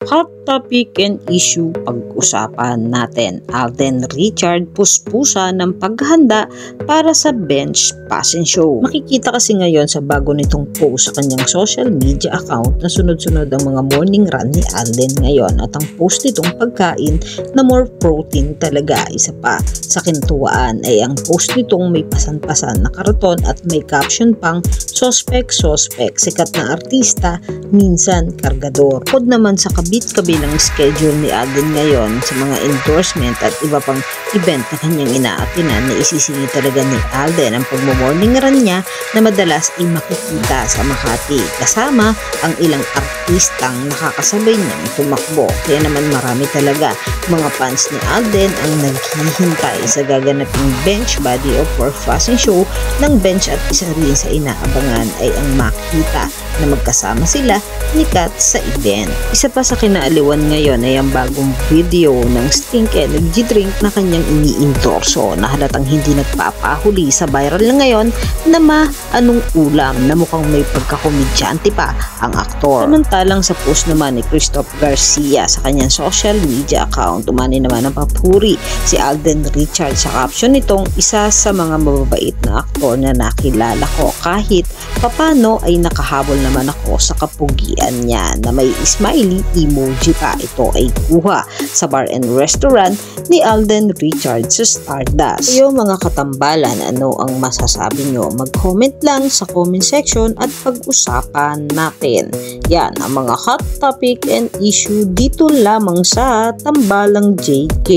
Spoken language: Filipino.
Hot topic and issue pag-usapan natin. Alden Richard puspusa ng paghahanda para sa bench passing show. Makikita kasi ngayon sa bago nitong post sa kanyang social media account na sunod-sunod ang mga morning run ni Alden ngayon at ang post nitong pagkain na more protein talaga. Isa pa sa kintuwaan ay ang post nitong may pasan-pasan na karaton at may caption pang suspect, sikat na artista, minsan kargador. Bukod naman sa kabilang schedule ni Alden ngayon sa mga endorsement at iba pang event na kanyang inaatinan na isisingit talaga ni Alden ang pagmo-morning run niya na madalas ay makikita sa Makati kasama ang ilang artistang nakakasabay niyang tumakbo. Kaya naman marami talaga mga fans ni Alden ang naghihintay sa gaganaping bench body of work fashion show ng bench at isa rin sa inaabangan ay ang makita na magkasama sila ni Kat sa event. Isa pa sa kinaaliwan ngayon ay ang bagong video ng Stink Energy Drink na kanyang iniindorso na halatang hindi nagpapahuli sa viral na ngayon na anong ulam na mukhang may pagkakomedyante pa ang aktor. Samantalang sa post naman ni Christoph Garcia sa kanyang social media account, umani naman ang papuri si Alden Richard sa caption nitong isa sa mga mababait na aktor na nakilala ko kahit papano ay nakahabol naman ako sa kapugian niya na may smiley emoji pa. Ito ay kuha sa bar and restaurant ni Alden Richard sa Stardust. Kayo mga katambalan, ano ang masasabi nyo? Mag-comment lang sa comment section at pag-usapan natin. Yan ang mga hot topic and issue dito lamang sa Tambalang JK.